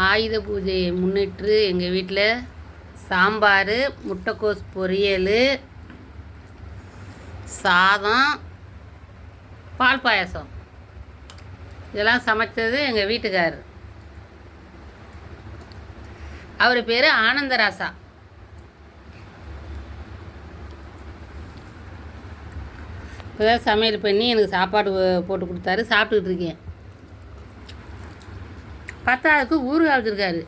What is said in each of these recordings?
ஆயுத பூஜையை முன்னிட்டு எங்கள் வீட்டில் சாம்பார், முட்டைக்கோஸ் பொரியல், சாதம், பால் பாயாசம் இதெல்லாம் சமைச்சது எங்கள் வீட்டுக்காரர். அவர் பேர் ஆனந்தராசா. இப்போதான் சமையல் பண்ணி எனக்கு சாப்பாடு போட்டு கொடுத்தாரு. சாப்பிட்டுக்கிட்டு இருக்கேன். பத்தாவதுக்கு ஊறுகாய் வச்சுருக்காரு,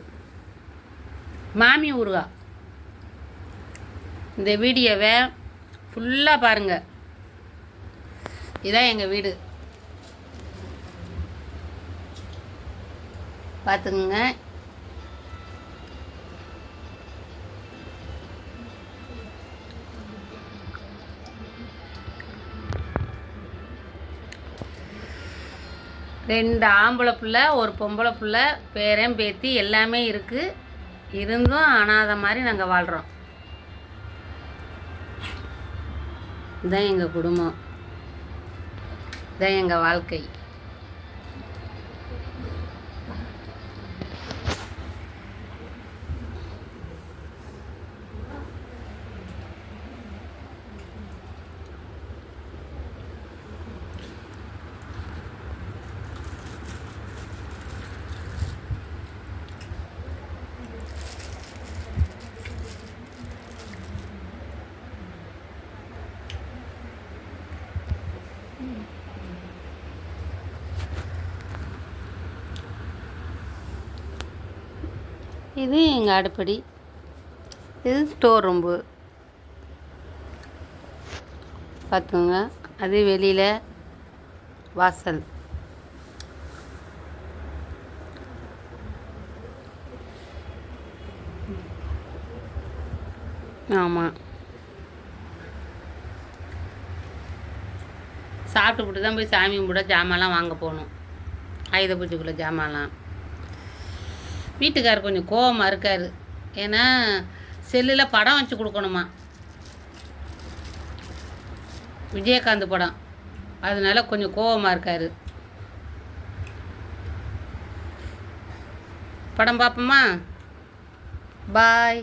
மாமி ஊறுகாய். இந்த வீடியோவை ஃபுல்லாக பாருங்கள். இதான் எங்கள் வீடு, பார்த்துக்குங்க. ரெண்டு ஆம்பளை பிள்ளை, ஒரு பொம்பளை பிள்ளை, பேரன் பேத்தி எல்லாமே இருக்குது. இருந்தும் அனாதை மாதிரி நாங்கள் வாழ்கிறோம். இதுதான் எங்கள் குடும்பம், இதுதான் எங்கள் வாழ்க்கை. இது எங்கள் அடுப்படி, இது ஸ்டோர் ரூம்பு பார்த்துங்க. அது வெளியில் வாசல். ஆமாம், சாப்பிட்டுப்புட்டு தான் போய் சாமி கும்பிட ஜாமான்லாம் வாங்க போகணும். ஆயுத பூஜைக்குள்ளே ஜாமான்லாம். வீட்டுக்காரர் கொஞ்சம் கோவமாக இருக்கார். ஏன்னா செல்லில் படம் வச்சு கொடுக்கணுமா, விஜயகாந்த் படம். அதனால கொஞ்சம் கோவமாக இருக்கார். படம் பார்ப்போமா? பாய்.